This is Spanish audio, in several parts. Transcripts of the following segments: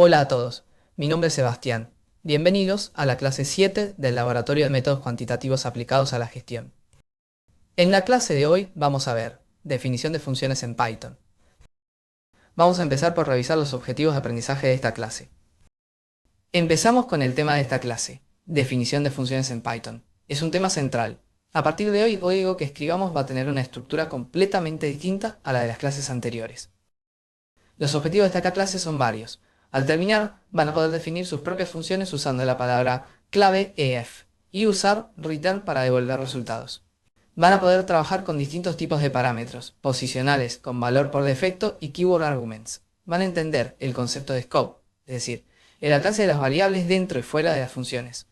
Hola a todos, mi nombre es Sebastián. Bienvenidos a la clase 7 del Laboratorio de Métodos Cuantitativos Aplicados a la Gestión. En la clase de hoy vamos a ver definición de funciones en Python. Vamos a empezar por revisar los objetivos de aprendizaje de esta clase. Empezamos con el tema de esta clase, definición de funciones en Python. Es un tema central. A partir de hoy el código que escribamos va a tener una estructura completamente distinta a la de las clases anteriores. Los objetivos de esta clase son varios. Al terminar, van a poder definir sus propias funciones usando la palabra clave EF y usar return para devolver resultados. Van a poder trabajar con distintos tipos de parámetros, posicionales con valor por defecto y keyword arguments. Van a entender el concepto de scope, es decir, el alcance de las variables dentro y fuera de las funciones.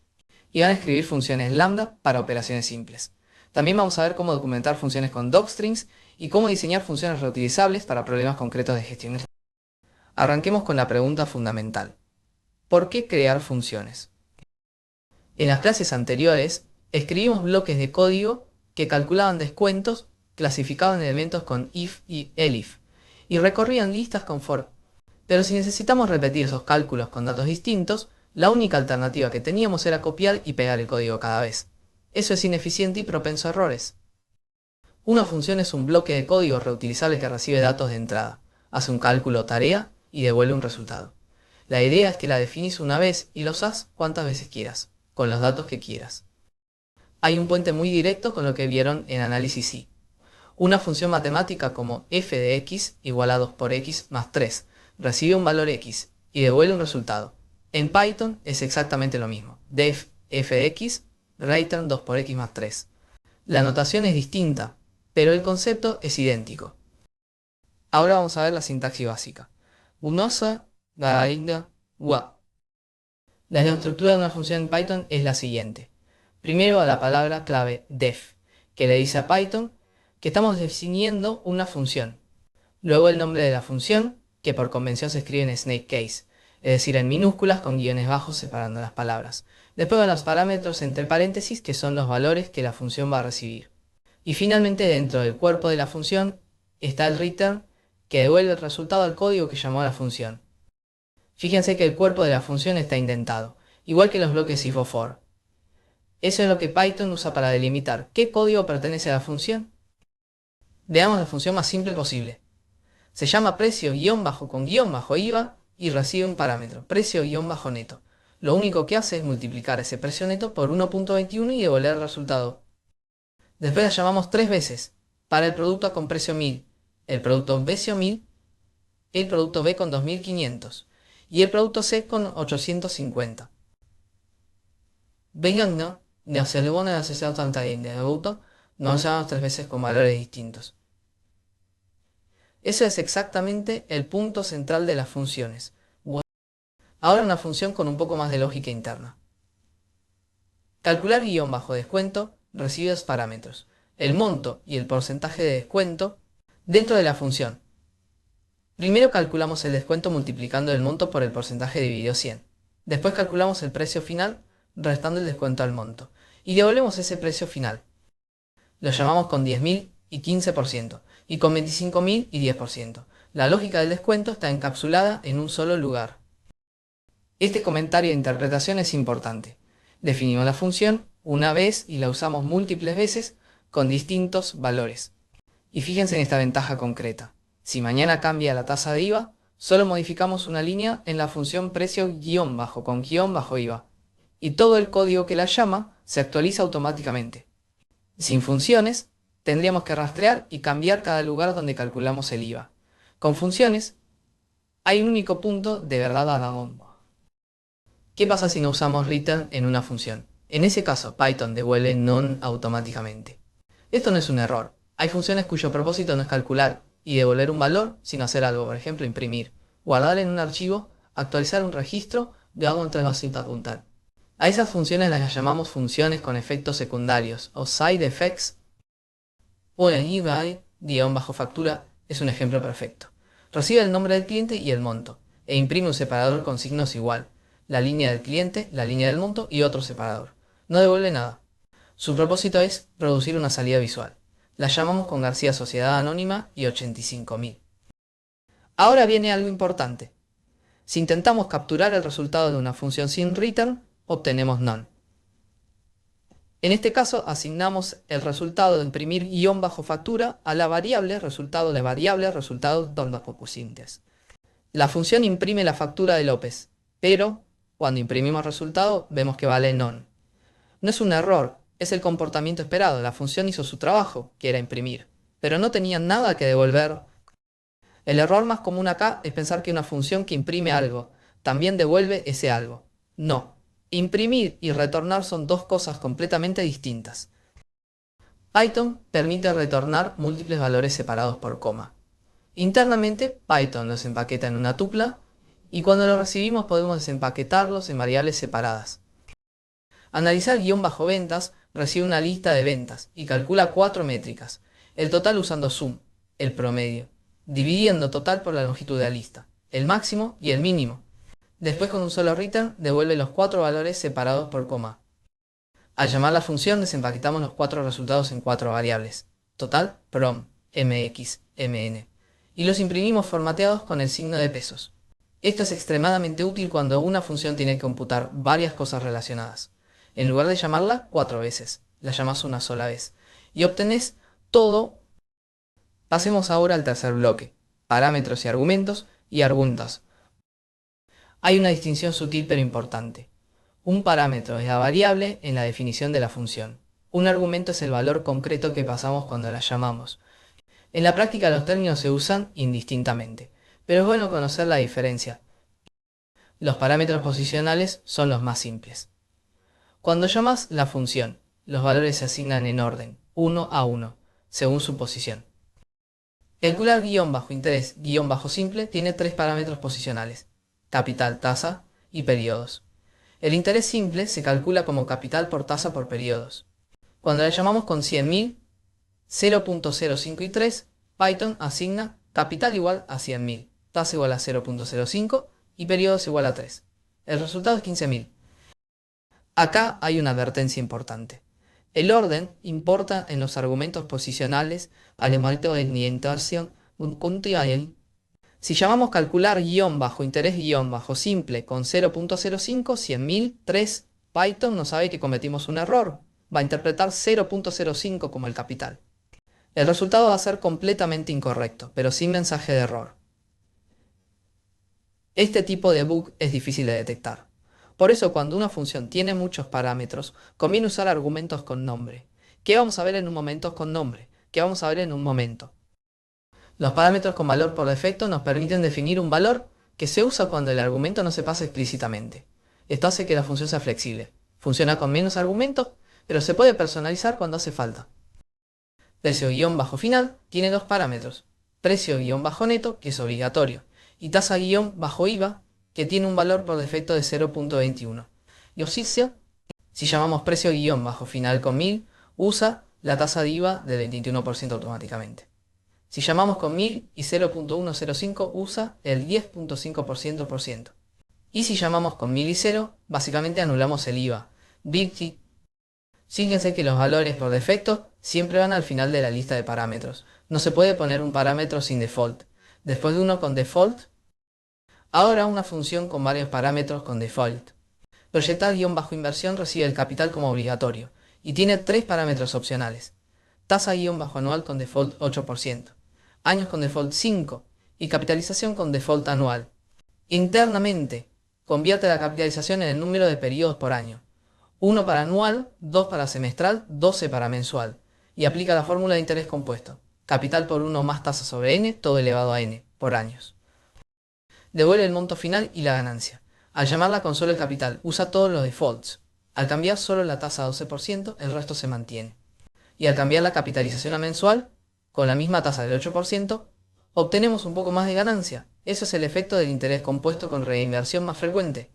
Y van a escribir funciones lambda para operaciones simples. También vamos a ver cómo documentar funciones con docstrings y cómo diseñar funciones reutilizables para problemas concretos de gestión. Arranquemos con la pregunta fundamental. ¿Por qué crear funciones? En las clases anteriores, escribimos bloques de código que calculaban descuentos, clasificaban elementos con if y elif, y recorrían listas con for. Pero si necesitamos repetir esos cálculos con datos distintos, la única alternativa que teníamos era copiar y pegar el código cada vez. Eso es ineficiente y propenso a errores. Una función es un bloque de código reutilizable que recibe datos de entrada, hace un cálculo o tarea y devuelve un resultado. La idea es que la definís una vez y la usás cuantas veces quieras, con los datos que quieras. Hay un puente muy directo con lo que vieron en análisis C. Una función matemática como f de x igual a 2 por x más 3 recibe un valor x y devuelve un resultado. En Python es exactamente lo mismo. Def f de x return 2 por x más 3. La notación es distinta, pero el concepto es idéntico. Ahora vamos a ver la sintaxis básica. Unosa, garainda, wa. La estructura de una función en Python es la siguiente. Primero la palabra clave def, que le dice a Python que estamos definiendo una función. Luego el nombre de la función, que por convención se escribe en snake case, es decir, en minúsculas con guiones bajos separando las palabras. Después van los parámetros entre paréntesis, que son los valores que la función va a recibir. Y finalmente dentro del cuerpo de la función está el return, que devuelve el resultado al código que llamó a la función. Fíjense que el cuerpo de la función está indentado, igual que los bloques if o for. Eso es lo que Python usa para delimitar qué código pertenece a la función. Veamos la función más simple posible. Se llama precio guión bajo con guión bajo IVA y recibe un parámetro, precio guión bajo neto. Lo único que hace es multiplicar ese precio neto por 1.21 y devolver el resultado. Después la llamamos 3 veces, para el producto A con precio 1000, el producto precio 1000, el producto B con 2500 y el producto C con 850. Vengan, ¿no? De hacerle bueno de hacerse tanta de producto, nos llamamos 3 veces con valores distintos. Eso es exactamente el punto central de las funciones. Ahora una función con un poco más de lógica interna. Calcular guión bajo descuento recibe dos parámetros, el monto y el porcentaje de descuento dentro de la función. Primero calculamos el descuento multiplicando el monto por el porcentaje dividido 100. Después calculamos el precio final restando el descuento al monto. Y devolvemos ese precio final. Lo llamamos con 10.000 y 15%, y con 25.000 y 10%. La lógica del descuento está encapsulada en un solo lugar. Este comentario de interpretación es importante. Definimos la función una vez y la usamos múltiples veces con distintos valores. Y fíjense en esta ventaja concreta. Si mañana cambia la tasa de IVA, solo modificamos una línea en la función precio guión bajo con guión bajo IVA. Y todo el código que la llama se actualiza automáticamente. Sin funciones, tendríamos que rastrear y cambiar cada lugar donde calculamos el IVA. Con funciones, hay un único punto de verdad a la bomba. ¿Qué pasa si no usamos return en una función? En ese caso, Python devuelve none automáticamente. Esto no es un error. Hay funciones cuyo propósito no es calcular y devolver un valor, sino hacer algo, por ejemplo, imprimir, guardar en un archivo, actualizar un registro de algo entre la cita puntual. A esas funciones las llamamos funciones con efectos secundarios o side effects. Una IVA-factura es un ejemplo perfecto. Recibe el nombre del cliente y el monto, e imprime un separador con signos igual, la línea del cliente, la línea del monto y otro separador. No devuelve nada. Su propósito es producir una salida visual. La llamamos con García Sociedad Anónima y 85.000. Ahora viene algo importante. Si intentamos capturar el resultado de una función sin return, obtenemos none. En este caso, asignamos el resultado de imprimir guión bajo factura a la variable resultado de variable resultado $. La función imprime la factura de López, pero cuando imprimimos resultado vemos que vale none. No es un error, es el comportamiento esperado. La función hizo su trabajo, que era imprimir, pero no tenía nada que devolver. El error más común acá es pensar que una función que imprime algo también devuelve ese algo. No. Imprimir y retornar son dos cosas completamente distintas. Python permite retornar múltiples valores separados por coma. Internamente, Python los empaqueta en una tupla y cuando los recibimos podemos desempaquetarlos en variables separadas. Analizar guión bajo ventas recibe una lista de ventas y calcula 4 métricas, el total usando sum, el promedio, dividiendo total por la longitud de la lista, el máximo y el mínimo. Después con un solo return devuelve los 4 valores separados por coma. Al llamar la función desempaquetamos los 4 resultados en 4 variables, total, prom, mx, mn, y los imprimimos formateados con el signo de pesos. Esto es extremadamente útil cuando una función tiene que computar varias cosas relacionadas. En lugar de llamarla 4 veces, la llamas una sola vez, y obtenés todo. Pasemos ahora al tercer bloque, parámetros y argumentos y argumentos. Hay una distinción sutil pero importante. Un parámetro es la variable en la definición de la función. Un argumento es el valor concreto que pasamos cuando la llamamos. En la práctica los términos se usan indistintamente, pero es bueno conocer la diferencia. Los parámetros posicionales son los más simples. Cuando llamas la función, los valores se asignan en orden, 1 a 1, según su posición. Calcular guión bajo interés guión bajo simple tiene 3 parámetros posicionales, capital, tasa y periodos. El interés simple se calcula como capital por tasa por periodos. Cuando la llamamos con 100.000, 0.05 y 3, Python asigna capital igual a 100.000, tasa igual a 0.05 y periodos igual a 3. El resultado es 15.000. Acá hay una advertencia importante. El orden importa en los argumentos posicionales al momento de orientación. Si llamamos calcular guión bajo interés guión bajo simple con 0.05, 100.000, 3, Python no sabe que cometimos un error. Va a interpretar 0.05 como el capital. El resultado va a ser completamente incorrecto, pero sin mensaje de error. Este tipo de bug es difícil de detectar. Por eso cuando una función tiene muchos parámetros, conviene usar argumentos con nombre. ¿Qué vamos a ver en un momento con nombre? ¿Qué vamos a ver en un momento? Los parámetros con valor por defecto nos permiten definir un valor que se usa cuando el argumento no se pasa explícitamente. Esto hace que la función sea flexible. Funciona con menos argumentos, pero se puede personalizar cuando hace falta. Precio-final tiene dos parámetros. Precio-neto, que es obligatorio, y tasa-IVA, que tiene un valor por defecto de 0.21. Y Osisia, si llamamos precio-final con 1000, usa la tasa de IVA del 21% automáticamente. Si llamamos con 1000 y 0.105 usa el 10.5%. Y si llamamos con 1000 y 0, básicamente anulamos el IVA. Fíjense que los valores por defecto siempre van al final de la lista de parámetros. No se puede poner un parámetro sin default. Después de uno con default, ahora una función con varios parámetros con default. Proyectar-inversión recibe el capital como obligatorio y tiene 3 parámetros opcionales. Tasa-anual con default 8%, años con default 5 y capitalización con default anual. Internamente, convierte la capitalización en el número de periodos por año. 1 para anual, 2 para semestral, 12 para mensual. Y aplica la fórmula de interés compuesto. Capital por 1 más tasa sobre n, todo elevado a n, por años. Devuelve el monto final y la ganancia. Al llamarla con solo el capital, usa todos los defaults. Al cambiar solo la tasa a 12%, el resto se mantiene. Y al cambiar la capitalización a mensual, con la misma tasa del 8%, obtenemos un poco más de ganancia. Eso es el efecto del interés compuesto con reinversión más frecuente.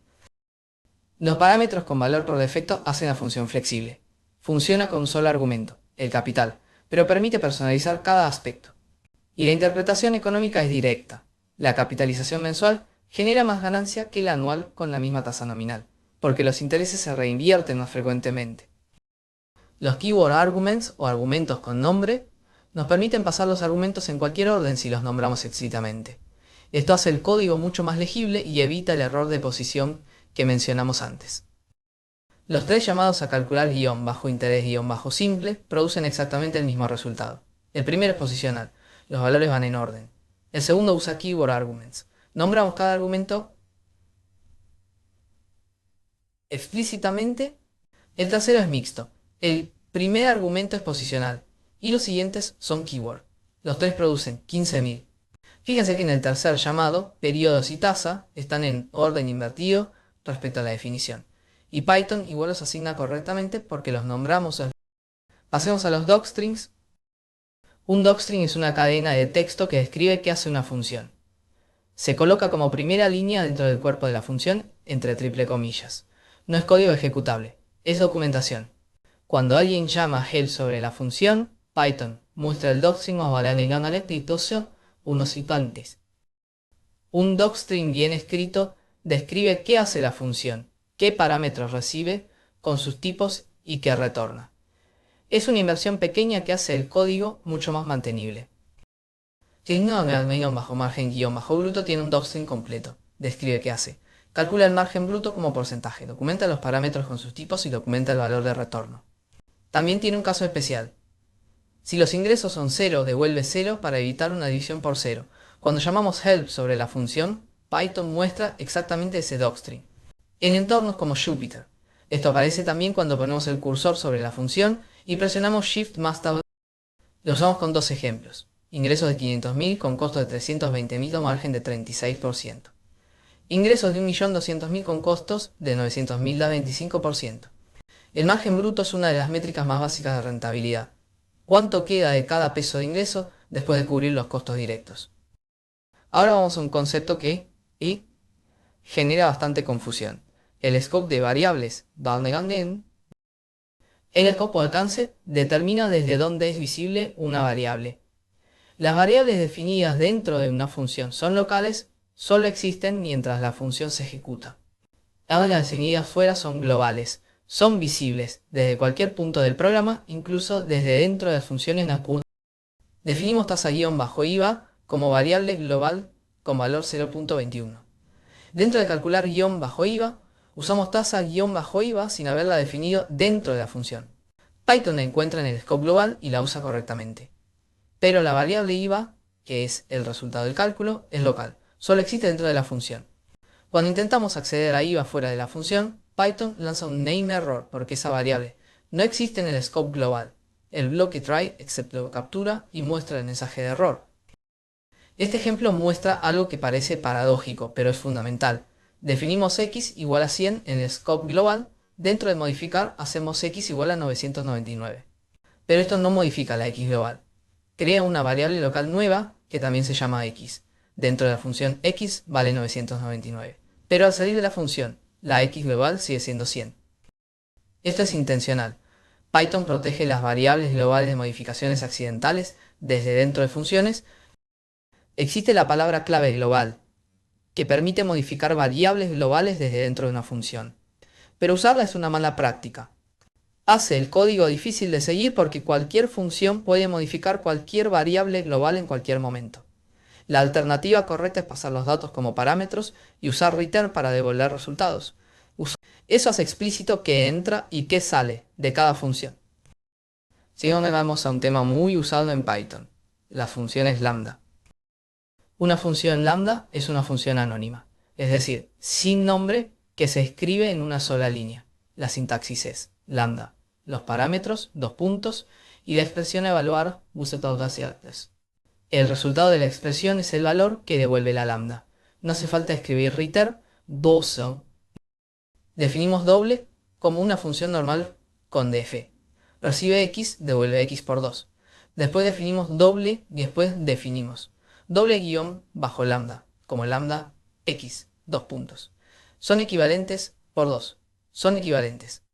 Los parámetros con valor por defecto hacen la función flexible. Funciona con un solo argumento, el capital, pero permite personalizar cada aspecto. Y la interpretación económica es directa. La capitalización mensual genera más ganancia que la anual con la misma tasa nominal, porque los intereses se reinvierten más frecuentemente. Los keyword arguments o argumentos con nombre nos permiten pasar los argumentos en cualquier orden si los nombramos explícitamente. Esto hace el código mucho más legible y evita el error de posición que mencionamos antes. Los tres llamados a calcular guión bajo interés guión bajo simple producen exactamente el mismo resultado. El primero es posicional, los valores van en orden. El segundo usa keyword arguments. Nombramos cada argumento explícitamente. El tercero es mixto. El primer argumento es posicional y los siguientes son keyword. Los tres producen 15.000. Fíjense que en el tercer llamado, periodos y tasa están en orden invertido respecto a la definición. Y Python igual los asigna correctamente porque los nombramos. Pasemos a los docstrings. Un docstring es una cadena de texto que describe qué hace una función. Se coloca como primera línea dentro del cuerpo de la función entre triple comillas. No es código ejecutable, es documentación. Cuando alguien llama help sobre la función, Python muestra el docstring o unos citantes. Un docstring bien escrito describe qué hace la función, qué parámetros recibe con sus tipos y qué retorna. Es una inversión pequeña que hace el código mucho más mantenible. Margen-bruto tiene un docstring completo. Describe qué hace. Calcula el margen bruto como porcentaje. Documenta los parámetros con sus tipos y documenta el valor de retorno. También tiene un caso especial. Si los ingresos son 0, devuelve 0 para evitar una división por 0. Cuando llamamos help sobre la función, Python muestra exactamente ese docstring. En entornos como Jupyter. Esto aparece también cuando ponemos el cursor sobre la función y presionamos Shift más Tab. Lo usamos con dos ejemplos. Ingresos de 500.000 con costo de 320.000 o margen de 36%. Ingresos de 1.200.000 con costos de 900.000 da 25%. El margen bruto es una de las métricas más básicas de rentabilidad. ¿Cuánto queda de cada peso de ingreso después de cubrir los costos directos? Ahora vamos a un concepto que genera bastante confusión. El scope de variables, en el scope de alcance determina desde dónde es visible una variable. Las variables definidas dentro de una función son locales, solo existen mientras la función se ejecuta. Las definidas fuera son globales, son visibles desde cualquier punto del programa, incluso desde dentro de las funciones NACUD. Definimos tasa-IVA como variable global con valor 0.21. Dentro de calcular -IVA, usamos tasa-IVA sin haberla definido dentro de la función. Python la encuentra en el scope global y la usa correctamente. Pero la variable IVA, que es el resultado del cálculo, es local, solo existe dentro de la función. Cuando intentamos acceder a IVA fuera de la función, Python lanza un name error porque esa variable no existe en el scope global. El bloque try excepto lo captura y muestra el mensaje de error. Este ejemplo muestra algo que parece paradójico, pero es fundamental. Definimos x igual a 100 en el scope global, dentro de modificar hacemos x igual a 999. Pero esto no modifica la x global. Crea una variable local nueva que también se llama x. Dentro de la función x vale 999. Pero al salir de la función, la x global sigue siendo 100. Esto es intencional. Python protege las variables globales de modificaciones accidentales desde dentro de funciones. Existe la palabra clave global, que permite modificar variables globales desde dentro de una función. Pero usarla es una mala práctica. Hace el código difícil de seguir porque cualquier función puede modificar cualquier variable global en cualquier momento. La alternativa correcta es pasar los datos como parámetros y usar return para devolver resultados. Eso hace explícito qué entra y qué sale de cada función. Sigamos vamos a un tema muy usado en Python, las funciones lambda. Una función lambda es una función anónima, es decir, sin nombre que se escribe en una sola línea. La sintaxis es lambda, los parámetros, dos puntos, y la expresión a evaluar, el resultado de la expresión es el valor que devuelve la lambda. No hace falta escribir return, Definimos doble como una función normal con df. Recibe x, devuelve x por 2. Después definimos doble y después definimos doble guión bajo lambda, como lambda x, dos puntos. Son equivalentes por 2. Son equivalentes.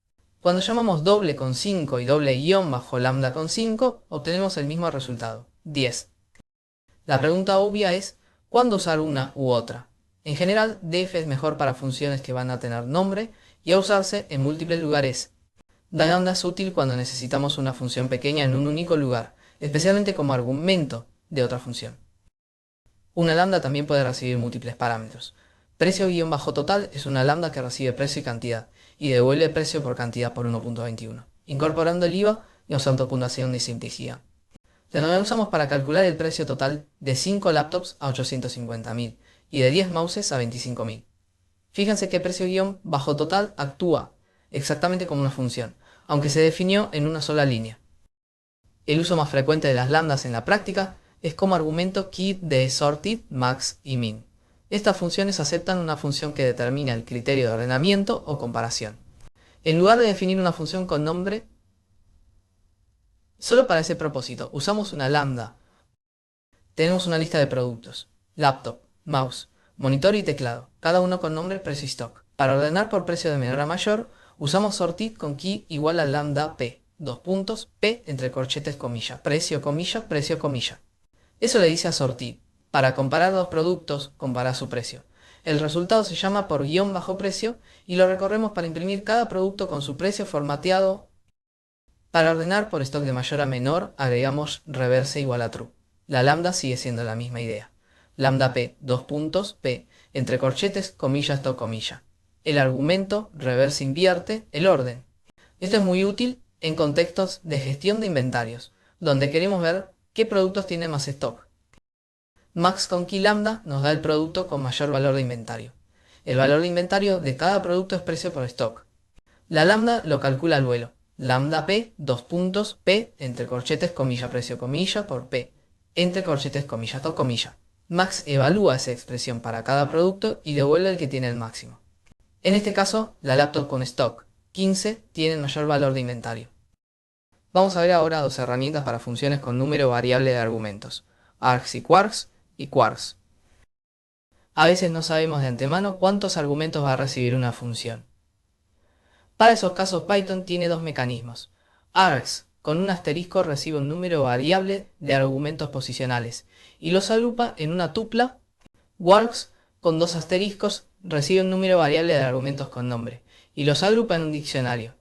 Cuando llamamos doble con 5 y doble guión bajo lambda con 5, obtenemos el mismo resultado, 10. La pregunta obvia es, ¿cuándo usar una u otra? En general, def es mejor para funciones que van a tener nombre y a usarse en múltiples lugares. Lambda es útil cuando necesitamos una función pequeña en un único lugar, especialmente como argumento de otra función. Una lambda también puede recibir múltiples parámetros. Precio-total es una lambda que recibe precio y cantidad, y devuelve precio por cantidad por 1.21, incorporando el IVA y usando puntuación de simplicidad. La usamos para calcular el precio total de 5 laptops a 850.000 y de 10 mouses a 25.000. Fíjense que precio-total actúa exactamente como una función, aunque se definió en una sola línea. El uso más frecuente de las lambdas en la práctica es como argumento key de sorted, max y min. Estas funciones aceptan una función que determina el criterio de ordenamiento o comparación. En lugar de definir una función con nombre, solo para ese propósito usamos una lambda. Tenemos una lista de productos: laptop, mouse, monitor y teclado, cada uno con nombre, precio y stock. Para ordenar por precio de menor a mayor, usamos sorted con key igual a lambda p, p entre corchetes comilla, precio comilla, precio comilla. Eso le dice a sorted. Para comparar dos productos, comparar su precio. El resultado se llama por guión bajo precio y lo recorremos para imprimir cada producto con su precio formateado. Para ordenar por stock de mayor a menor, agregamos reverse igual a true. La lambda sigue siendo la misma idea. Lambda p, p, entre corchetes, comilla, stock, comilla. El argumento reverse invierte el orden. Esto es muy útil en contextos de gestión de inventarios, donde queremos ver qué productos tienen más stock. Max con key lambda nos da el producto con mayor valor de inventario. El valor de inventario de cada producto es precio por stock. La lambda lo calcula al vuelo. Lambda p, p, entre corchetes, comilla, precio, comilla, por p, entre corchetes, comilla, stock, comilla. Max evalúa esa expresión para cada producto y devuelve el que tiene el máximo. En este caso, la laptop con stock 15 tiene mayor valor de inventario. Vamos a ver ahora dos herramientas para funciones con número variable de argumentos: args y quarks. A veces no sabemos de antemano cuántos argumentos va a recibir una función. Para esos casos Python tiene dos mecanismos. Args con un asterisco recibe un número variable de argumentos posicionales y los agrupa en una tupla. Quarks con dos asteriscos recibe un número variable de argumentos con nombre y los agrupa en un diccionario.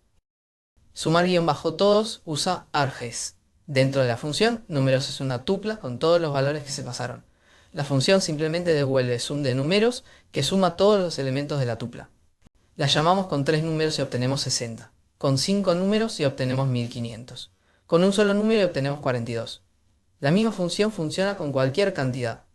Sumar-todos usa args. Dentro de la función, números es una tupla con todos los valores que se pasaron. La función simplemente devuelve sum de números que suma todos los elementos de la tupla. La llamamos con 3 números y obtenemos 60. Con 5 números y obtenemos 1500. Con un solo número y obtenemos 42. La misma función funciona con cualquier cantidad.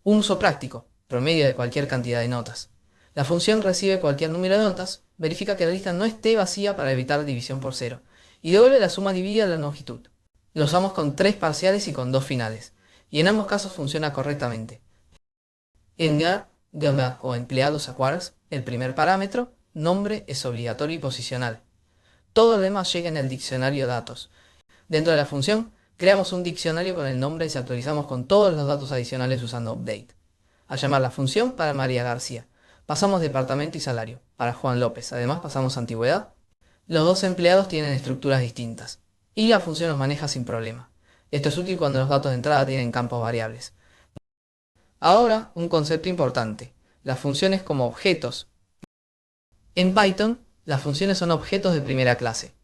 Un uso práctico: promedio de cualquier cantidad de notas. La función recibe cualquier número de notas, verifica que la lista no esté vacía para evitar división por 0, y devuelve la suma dividida a la longitud. Lo usamos con 3 parciales y con 2 finales, y en ambos casos funciona correctamente. En GAR o empleados a quarks, el primer parámetro, nombre, es obligatorio y posicional. Todo lo demás llega en el diccionario datos. Dentro de la función, creamos un diccionario con el nombre y se actualizamos con todos los datos adicionales usando update. Al llamar la función para María García, pasamos departamento y salario. Para Juan López, además pasamos antigüedad. Los dos empleados tienen estructuras distintas, y la función los maneja sin problema. Esto es útil cuando los datos de entrada tienen campos variables. Ahora, un concepto importante: las funciones como objetos. En Python, las funciones son objetos de primera clase.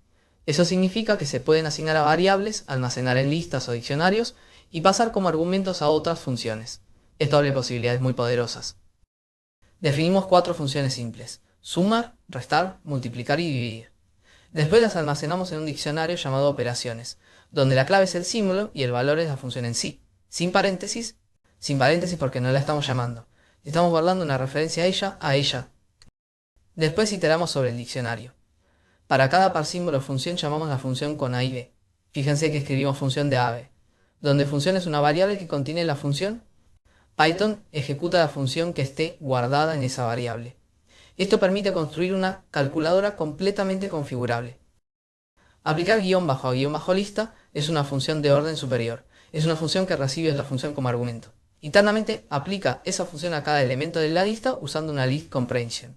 Eso significa que se pueden asignar a variables, almacenar en listas o diccionarios y pasar como argumentos a otras funciones. Esto abre posibilidades muy poderosas. Definimos 4 funciones simples: sumar, restar, multiplicar y dividir. Después las almacenamos en un diccionario llamado operaciones, donde la clave es el símbolo y el valor es la función en sí, sin paréntesis porque no la estamos llamando. Estamos guardando una referencia a ella. Después iteramos sobre el diccionario. Para cada par símbolo o función llamamos la función con a y b. Fíjense que escribimos función de a-b, donde función es una variable que contiene la función. Python ejecuta la función que esté guardada en esa variable. Esto permite construir una calculadora completamente configurable. Aplicar guión bajo a guión bajo lista es una función de orden superior. Es una función que recibe la función como argumento. Internamente aplica esa función a cada elemento de la lista usando una list comprehension.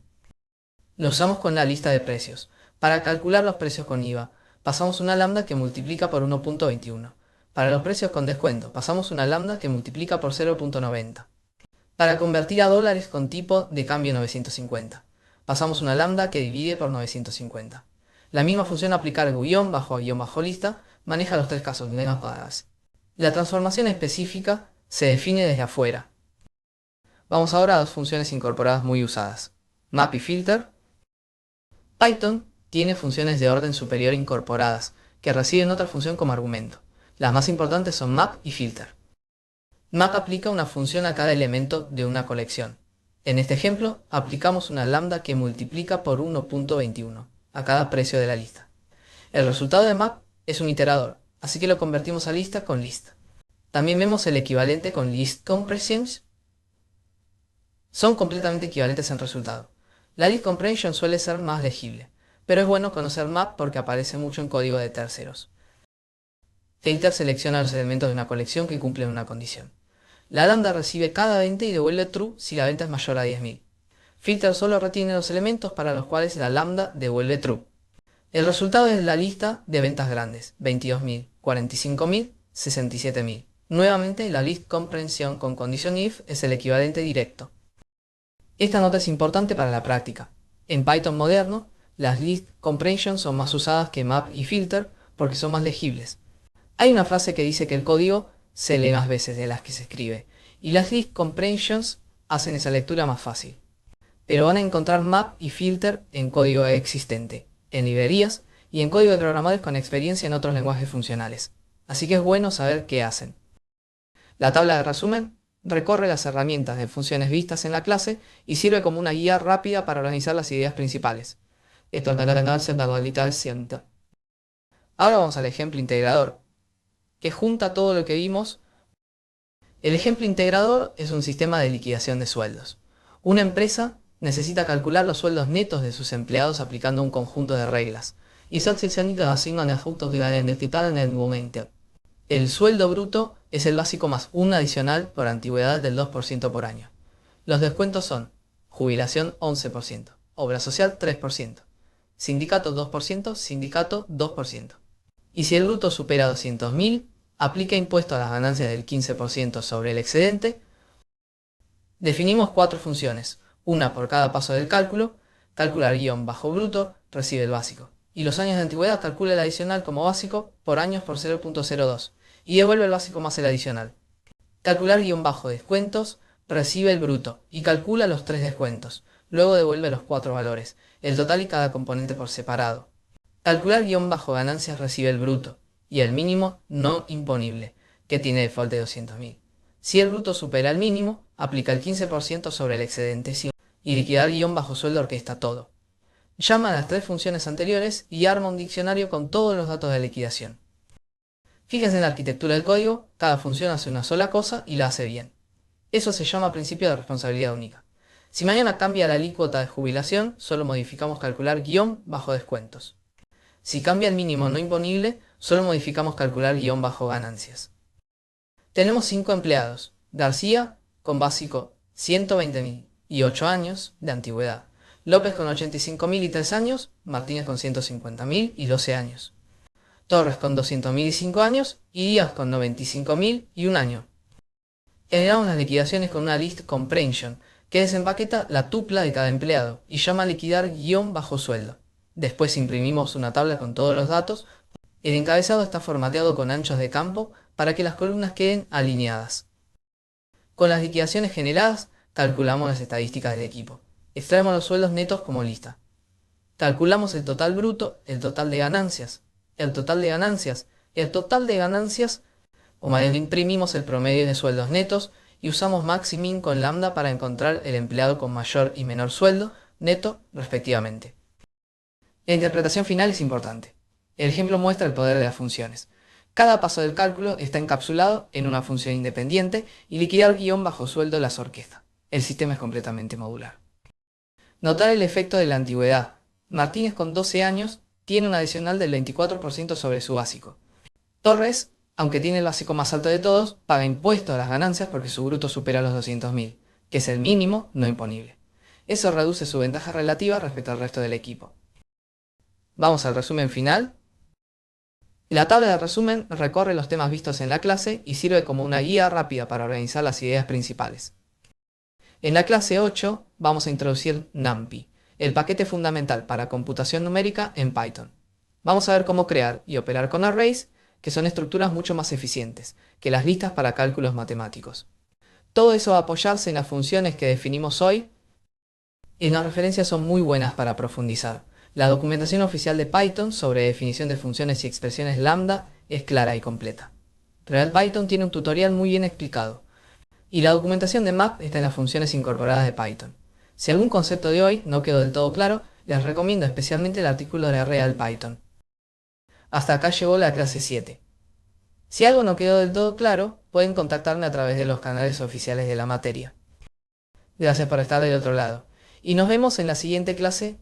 Lo usamos con la lista de precios. Para calcular los precios con IVA, pasamos una lambda que multiplica por 1.21. Para los precios con descuento, pasamos una lambda que multiplica por 0.90. Para convertir a dólares con tipo de cambio 950, pasamos una lambda que divide por 950. La misma función aplicar guión bajo a guión bajo lista maneja los 3 casos. La transformación específica Se define desde afuera. Vamos ahora a dos funciones incorporadas muy usadas, map y filter. Python tiene funciones de orden superior incorporadas, que reciben otra función como argumento. Las más importantes son map y filter. Map aplica una función a cada elemento de una colección. En este ejemplo, aplicamos una lambda que multiplica por 1.21 a cada precio de la lista. El resultado de map es un iterador, así que lo convertimos a lista con list. También vemos el equivalente con list compressions. Son completamente equivalentes en resultado. La list comprehension suele ser más legible, pero es bueno conocer map porque aparece mucho en código de terceros. Filter selecciona los elementos de una colección que cumplen una condición. La lambda recibe cada 20 y devuelve true si la venta es mayor a 10.000. Filter solo retiene los elementos para los cuales la lambda devuelve true. El resultado es la lista de ventas grandes, 22.000, 45.000, 67.000. Nuevamente, la list comprensión con condición if es el equivalente directo. Esta nota es importante para la práctica. En Python moderno, las list comprehension son más usadas que map y filter porque son más legibles. Hay una frase que dice que el código se lee más veces de las que se escribe, y las list comprehensions hacen esa lectura más fácil. Pero van a encontrar map y filter en código existente, en librerías y en código de programadores con experiencia en otros lenguajes funcionales. Así que es bueno saber qué hacen. La tabla de resumen recorre las herramientas de funciones vistas en la clase y sirve como una guía rápida para organizar las ideas principales. Ahora vamos al ejemplo integrador, que junta todo lo que vimos. El ejemplo integrador es un sistema de liquidación de sueldos. Una empresa necesita calcular los sueldos netos de sus empleados aplicando un conjunto de reglas. El sueldo bruto es el básico más un adicional por antigüedad del 2% por año. Los descuentos son jubilación 11%, obra social 3%, sindicato 2%, sindicato 2%. Y si el bruto supera 200.000, aplica impuesto a las ganancias del 15% sobre el excedente. Definimos cuatro funciones, una por cada paso del cálculo. Calcular guión bajo bruto recibe el básico. Y los años de antigüedad calcula el adicional como básico por años por 0.02 y devuelve el básico más el adicional. Calcular guión bajo descuentos recibe el bruto y calcula los 3 descuentos. Luego devuelve los 4 valores, el total y cada componente por separado. Calcular guión bajo ganancias recibe el bruto y el mínimo no imponible, que tiene default de 200.000. Si el bruto supera el mínimo, aplica el 15% sobre el excedente y liquidar guión bajo sueldo orquesta todo. Llama a las tres funciones anteriores y arma un diccionario con todos los datos de liquidación. Fíjense en la arquitectura del código, cada función hace una sola cosa y la hace bien. Eso se llama principio de responsabilidad única. Si mañana cambia la alícuota de jubilación, solo modificamos calcular guión bajo descuentos. Si cambia el mínimo no imponible, solo modificamos calcular guión bajo ganancias. Tenemos 5 empleados. García, con básico 120.000 y 8 años de antigüedad. López con 85.000 y 3 años. Martínez con 150.000 y 12 años. Torres con 200.000 y 5 años. Y Díaz con 95.000 y 1 año. Generamos las liquidaciones con una list comprehension, que desempaqueta la tupla de cada empleado y llama a liquidar guión bajo sueldo. Después imprimimos una tabla con todos los datos. El encabezado está formateado con anchos de campo para que las columnas queden alineadas. Con las liquidaciones generadas, calculamos las estadísticas del equipo. Extraemos los sueldos netos como lista. Calculamos el total bruto, el total de ganancias, el total de ganancias, el total de ganancias, o más bien imprimimos el promedio de sueldos netos y usamos max y min con lambda para encontrar el empleado con mayor y menor sueldo neto respectivamente. La interpretación final es importante. El ejemplo muestra el poder de las funciones. Cada paso del cálculo está encapsulado en una función independiente y liquidar guión bajo sueldo las orquesta. El sistema es completamente modular. Notar el efecto de la antigüedad. Martínez con 12 años tiene un adicional del 24% sobre su básico. Torres, aunque tiene el básico más alto de todos, paga impuestos a las ganancias porque su bruto supera los 200.000, que es el mínimo no imponible. Eso reduce su ventaja relativa respecto al resto del equipo. Vamos al resumen final. La tabla de resumen recorre los temas vistos en la clase y sirve como una guía rápida para organizar las ideas principales. En la clase 8 vamos a introducir NumPy, el paquete fundamental para computación numérica en Python. Vamos a ver cómo crear y operar con arrays que son estructuras mucho más eficientes que las listas para cálculos matemáticos. Todo eso va a apoyarse en las funciones que definimos hoy, y las referencias son muy buenas para profundizar. La documentación oficial de Python sobre definición de funciones y expresiones lambda es clara y completa. RealPython tiene un tutorial muy bien explicado, y la documentación de map está en las funciones incorporadas de Python. Si algún concepto de hoy no quedó del todo claro, les recomiendo especialmente el artículo de RealPython. Hasta acá llegó la clase 7. Si algo no quedó del todo claro, pueden contactarme a través de los canales oficiales de la materia. Gracias por estar del otro lado, y nos vemos en la siguiente clase